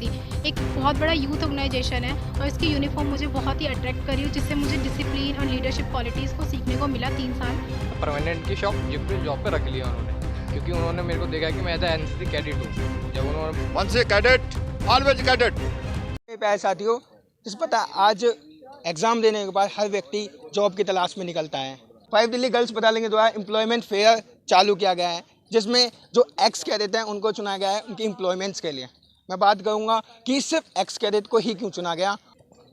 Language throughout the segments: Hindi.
एनसीसी एक बहुत बड़ा यूथ ऑर्गेनाइजेशन है और इसकी यूनिफॉर्म मुझे बहुत ही अट्रैक्ट करी, जिससे मुझे डिसिप्लिन और लीडरशिप क्वालिटीज़ को सीखने को मिला 3 साल। परमानेंट की जॉब पे रख लिया उन्होंने, क्योंकि उन्होंने मेरे को देखा कि मैं एज एनसीसी कैडेट हूँ। जब उन्होंने once a cadet always cadet. प्यारे साथियों, जिस पता आज एग्ज़ाम देने के बाद हर व्यक्ति जॉब की तलाश में निकलता है। 5 दिल्ली गर्ल्स बटालियन के द्वारा एम्प्लॉयमेंट फेयर चालू किया गया है, जिसमें जो एक्स कैडेट हैं उनको चुना गया है उनकी एम्प्लॉयमेंट्स के लिए। मैं बात करूंगा कि सिर्फ एक्स कैडेट को ही क्यों चुना गया।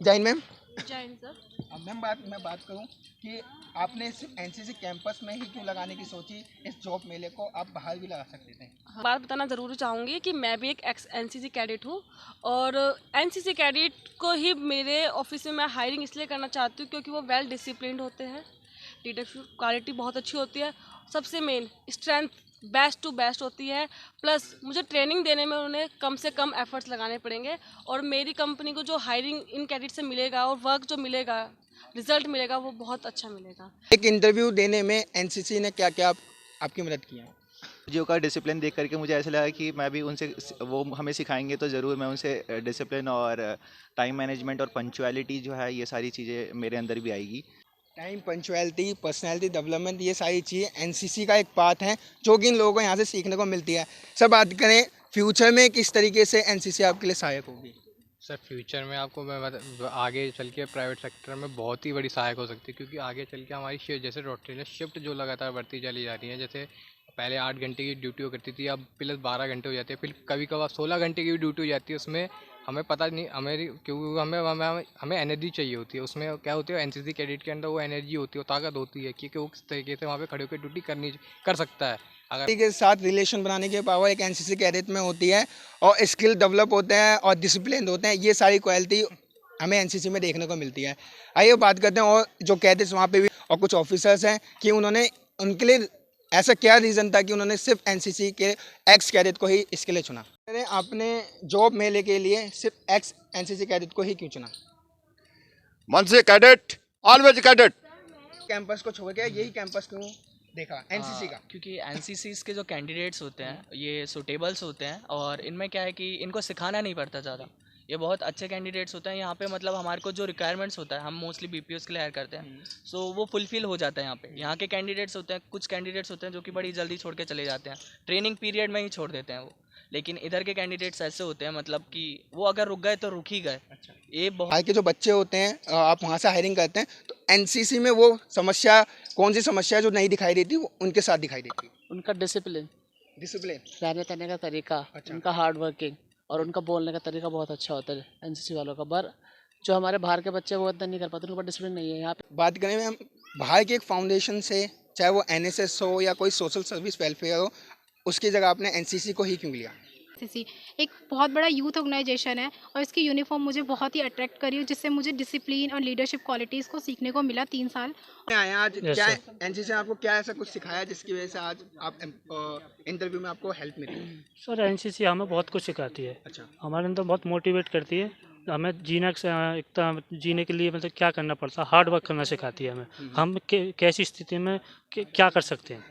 जय हिंद मैम। जय हिंद सर। मैम मैं बात करूं कि आपने सिर्फ एनसीसी कैंपस में ही क्यों लगाने की सोची, इस जॉब मेले को आप बाहर भी लगा सकते थे। बात बताना ज़रूर चाहूँगी कि मैं भी एक एक्स एनसीसी कैडेट हूँ और एनसीसी कैडेट को ही मेरे ऑफिस में मैं हायरिंग इसलिए करना चाहती हूँ क्योंकि वो वेल डिसिप्लिन्ड होते हैं, लीडरशिप क्वालिटी बहुत अच्छी होती है, सबसे main strength best to best होती है। प्लस मुझे ट्रेनिंग देने में उन्हें कम से कम एफर्ट्स लगाने पड़ेंगे और मेरी कंपनी को जो हायरिंग इन कैडेट से मिलेगा और वर्क जो मिलेगा, रिजल्ट मिलेगा, वो बहुत अच्छा मिलेगा। एक इंटरव्यू देने में एनसीसी ने क्या क्या आपकी मदद किया? जियो का डिसिप्लिन देख करके मुझे ऐसा लगा कि मैं भी उनसे, वो हमें सिखाएंगे तो ज़रूर मैं उनसे डिसिप्लिन और टाइम मैनेजमेंट और पंक्चुअलिटी जो है, ये सारी चीज़ें मेरे अंदर भी आएगी। टाइम, पंक्चुअलिटी, पर्सनैलिटी डेवलपमेंट, ये सारी चीज़ें एनसीसी का एक पार्ट है जो कि इन लोगों को यहाँ से सीखने को मिलती है। सब बात करें फ्यूचर में किस तरीके से एनसीसी आपके लिए सहायक होगी? सर फ्यूचर में आपको मैं आगे चल के प्राइवेट सेक्टर में बहुत ही बड़ी सहायक हो सकती है, क्योंकि आगे चल के हमारी शिफ्ट, जैसे रोटेशनल शिफ्ट जो लगातार बढ़ती चली जा रही है, जैसे पहले 8 घंटे की ड्यूटी करती थी, अब प्लस 12 घंटे हो जाती है, फिर कभी कभार 16 घंटे की भी ड्यूटी हो जाती है। उसमें हमें पता नहीं, क्योंकि हमें एनर्जी चाहिए होती है। उसमें क्या होती है, एनसीसी कैडेट के अंदर वो एनर्जी होती है, वो ताकत होती है कि वो किस तरीके से वहाँ पे खड़े होकर ड्यूटी कर सकता है। अगर के साथ रिलेशन बनाने की पावर एक एनसीसी कैडेट में होती है और स्किल डेवलप होते हैं और डिसिप्लिन होते हैं, ये सारी क्वालिटी हमें एनसीसी में देखने को मिलती है। आइए बात करते हैं और जो कैडेट्स वहाँ पे भी और कुछ ऑफिसर्स हैं कि उन्होंने उनके लिए ऐसा क्या रीज़न था कि उन्होंने सिर्फ एनसीसी के एक्स कैडेट को ही इसके लिए चुना। आपने जॉब मेले के लिए सिर्फ एक्स एनसीसी कैडेट को ही क्यों चुना? Once a cadet always cadet. Campus को छोड़ के यही कैंपस क्यों देखा एनसीसी का? क्योंकि एनसीसीज़ के जो कैंडिडेट्स होते हैं ये सूटेबल्स होते हैं और इनमें क्या है कि इनको सिखाना नहीं पड़ता ज़्यादा। ये बहुत अच्छे कैंडिडेट्स होते हैं यहाँ पे, मतलब हमारे को जो रिक्वायरमेंट्स होता है, हम मोस्टली बीपीओस के लिए हायर करते हैं, सो वो फुलफिल हो जाता है यहाँ पे। यहाँ के कैंडिडेट्स होते हैं, कुछ कैंडिडेट्स होते हैं जो कि बड़ी जल्दी छोड़ के चले जाते हैं, ट्रेनिंग पीरियड में ही छोड़ देते हैं वो। लेकिन इधर के कैंडिडेट्स ऐसे होते हैं, मतलब कि वो अगर रुक गए तो रुक ही गए। अच्छा, ये बहुत बाहर के जो बच्चे होते हैं आप वहाँ से हायरिंग करते हैं, तो एनसीसी में वो समस्या, कौन सी समस्या जो नहीं दिखाई देती वो उनके साथ दिखाई देती? उनका डिसिप्लिन, रहने करने का तरीका, अच्छा। उनका हार्ड वर्किंग और उनका बोलने का तरीका बहुत अच्छा होता है एनसीसी वालों का। पर जो हमारे बाहर के बच्चे वो इतना नहीं कर पाते, उनके पास डिसिप्लिन नहीं है। यहाँ पे बात करें मैम बाहर के एक फाउंडेशन से, चाहे वो एनएसएस हो या कोई सोशल सर्विस वेलफेयर हो, उसकी जगह आपने एनसीसी को ही क्यों लिया? एनसीसी एक बहुत बड़ा यूथ ऑर्गेनाइजेशन है और इसकी यूनिफॉर्म मुझे बहुत ही अट्रैक्ट करी, जिससे मुझे डिसिप्लिन और लीडरशिप क्वालिटीज़ को सीखने को मिला 3 साल। आया आज क्या एनसीसी ने आपको क्या ऐसा कुछ सिखाया जिसकी वजह से आज आप इंटरव्यू में आपको हेल्प मिली? सर एनसीसी हमें बहुत कुछ सिखाती है। अच्छा। हमारे अंदर बहुत मोटिवेट करती है, हमें जीने के लिए मतलब क्या करना पड़ता है, हार्ड वर्क करना सिखाती है हमें। हम कैसी स्थिति में क्या कर सकते हैं,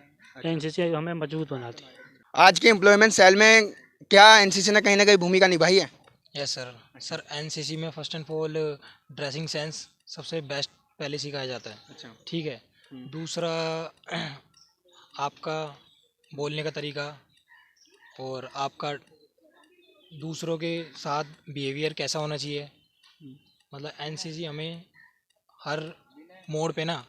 एनसीसी हमें मजबूत बनाती है। आज के एम्प्लॉयमेंट सेल में क्या एनसीसी ने कहीं ना कहीं भूमिका निभाई है? यस सर एनसीसी में first and all dressing sense सबसे बेस्ट पहले सिखाया जाता है। अच्छा। ठीक है। दूसरा आपका बोलने का तरीका और आपका दूसरों के साथ बिहेवियर कैसा होना चाहिए। मतलब एनसीसी हमें हर मोड़ पे ना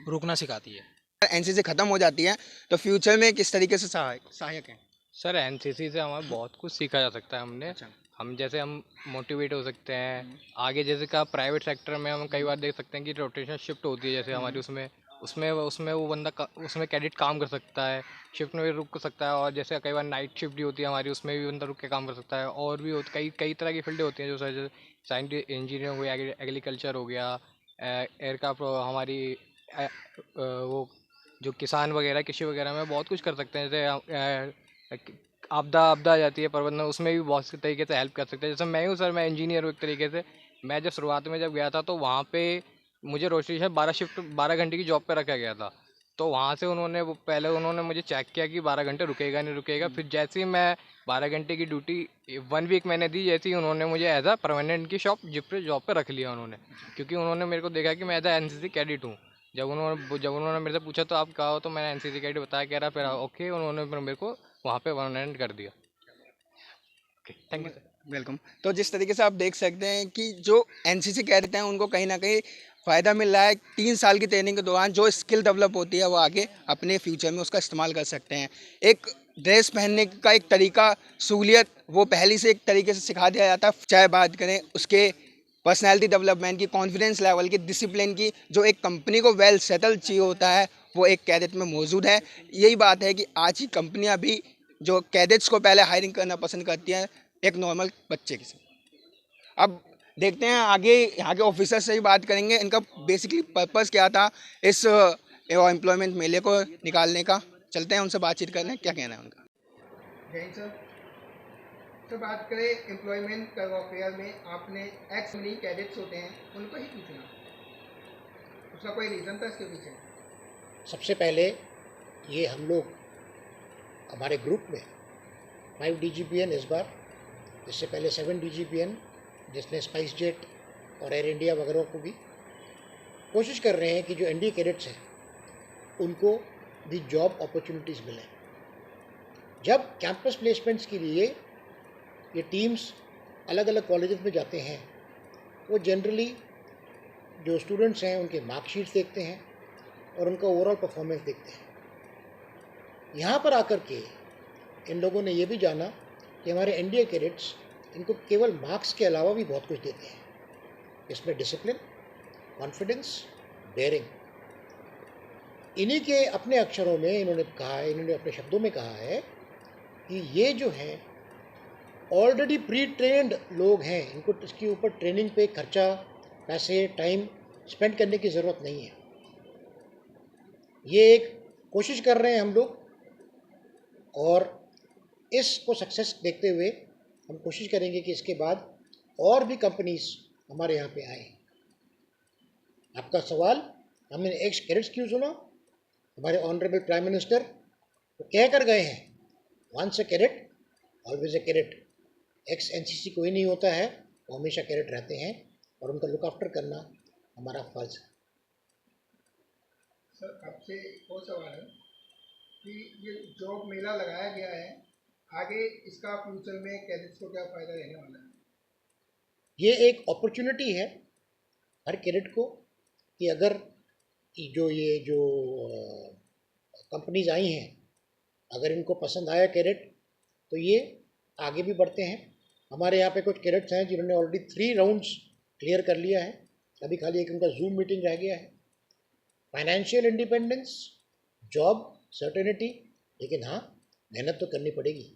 रुकना सिखाती है। एनसीसी खत्म हो जाती है तो फ्यूचर में किस तरीके से सहायक है? सर एनसीसी से हमें बहुत कुछ सीखा जा सकता है। हम मोटिवेट हो सकते हैं आगे। जैसे का प्राइवेट सेक्टर में हम कई बार देख सकते हैं कि रोटेशनल शिफ्ट होती है, जैसे हमारी उसमें वो बंदा उसमें कैडेट काम कर सकता है, शिफ्ट में भी रुक सकता है। और जैसे कई बार नाइट शिफ्ट भी होती है हमारी, उसमें भी बंदा रुक के काम कर सकता है। और भी कई तरह की फील्डें होती हैं, जो सर साइंस इंजीनियरिंग हो गया, एग्रीकल्चर हो गया, एयरक्राफ्ट हमारी वो जो किसान वगैरह कृषि वगैरह में बहुत कुछ कर सकते हैं। जैसे आपदा आ जाती है प्रबंधन, उसमें भी बहुत से तरीके से हेल्प कर सकते हैं। जैसे मैं हूँ सर, मैं इंजीनियर हूँ एक तरीके से। मैं जब शुरुआत में जब गया था तो वहाँ पे मुझे रोटेशन 12 घंटे की जॉब पे रखा गया था। तो वहाँ से उन्होंने वो पहले उन्होंने मुझे चेक किया कि 12 घंटे रुकेगा नहीं रुकेगा। फिर जैसे ही मैं 12 घंटे की ड्यूटी 1 वीक मैंने दी, जैसे ही उन्होंने मुझे एज अ परमानेंट की जॉब पे रख लिया उन्होंने, क्योंकि उन्होंने मेरे को देखा कि मैं एज अ एनसीसी कैडेट हूँ। जब उन्होंने मेरे से पूछा तो आप कहा हो, तो मैंने एनसीसी कैडेट बताया, कह रहा फिर ओके, उन्होंने फिर मेरे को वहाँ पे परमानेंट कर दिया। Okay, thank you sir. Welcome. तो जिस तरीके से आप देख सकते हैं कि जो एनसीसी कैडेट हैं उनको कहीं ना कहीं फ़ायदा मिल रहा है। 3 साल की ट्रेनिंग के दौरान जो स्किल डेवलप होती है वो आगे अपने फ्यूचर में उसका इस्तेमाल कर सकते हैं। एक ड्रेस पहनने का एक तरीका, सहूलियत, वो पहले से एक तरीके से सिखा दिया जाता है। चाहे बात करें उसके पर्सनैलिटी डेवलपमेंट की, कॉन्फिडेंस लेवल की, डिसिप्लिन की, जो एक कंपनी को वेल सेटल चाहिए होता है वो एक कैडेट में मौजूद है। यही बात है कि आज की कंपनियां भी जो कैडेट्स को पहले हायरिंग करना पसंद करती हैं एक नॉर्मल बच्चे के साथ। अब देखते हैं आगे यहाँ के ऑफिसर से ही बात करेंगे, इनका बेसिकली पर्पस क्या था इस एम्प्लॉयमेंट मेले को निकालने का। चलते हैं उनसे बातचीत करने, क्या कहना है उनका। जय सर, तो बात करें एम्प्लॉयमेंट का अफेयर में, आपने एक्स मिनी कैडेट्स होते हैं उनको ही पूछना, उसका कोई रीज़न था इसके पीछे? सबसे पहले ये हम लोग हमारे ग्रुप में 5 DGPN इस बार, इससे पहले 7 DGPN जिसने स्पाइस जेट और एयर इंडिया वगैरह को भी, कोशिश कर रहे हैं कि जो NDA कैडेट्स हैं उनको भी जॉब अपॉर्चुनिटीज़ मिलें। जब कैंपस प्लेसमेंट्स के लिए ये टीम्स अलग अलग कॉलेजेस में जाते हैं, वो जनरली जो स्टूडेंट्स हैं उनके मार्कशीट्स देखते हैं और उनका ओवरऑल परफॉर्मेंस देखते हैं। यहाँ पर आकर के इन लोगों ने ये भी जाना कि हमारे NDA कैडेट्स इनको केवल मार्क्स के अलावा भी बहुत कुछ देते हैं। इसमें डिसिप्लिन, कॉन्फिडेंस, डेयरिंग, इन्हीं के अपने अक्षरों में इन्होंने कहा है, इन्होंने अपने शब्दों में कहा है कि ये जो हैं ऑलरेडी प्री ट्रेंड लोग हैं, इनको इसके ऊपर ट्रेनिंग पे खर्चा, पैसे, टाइम स्पेंड करने की ज़रूरत नहीं है। ये एक कोशिश कर रहे हैं हम लोग, और इसको सक्सेस देखते हुए हम कोशिश करेंगे कि इसके बाद और भी कंपनीज हमारे यहाँ पे आए। आपका सवाल हमने एक्स कैडेट्स क्यों सुना? हमारे ऑनरेबल प्राइम मिनिस्टर वो कह कर गए हैं, once a cadet always a cadet. Ex NCC कोई नहीं होता है, वो हमेशा कैडेट रहते हैं और उनका लुक आफ्टर करना हमारा फर्ज है। सर आपसे एक और सवाल है कि ये जॉब मेला लगाया गया है, आगे इसका फ्यूचर में कैडेट्स को क्या फ़ायदा रहने वाला है? ये एक अपॉर्चुनिटी है हर कैडेट को कि अगर ये जो कंपनीज आई हैं, अगर इनको पसंद आया कैडेट तो ये आगे भी बढ़ते हैं। हमारे यहाँ पे कुछ कैडेट्स हैं जिन्होंने ऑलरेडी 3 राउंड्स क्लियर कर लिया है, अभी खाली एक उनका जूम मीटिंग रह गया है। फाइनेंशियल इंडिपेंडेंस, जॉब सर्टेनिटी, लेकिन हाँ मेहनत तो करनी पड़ेगी।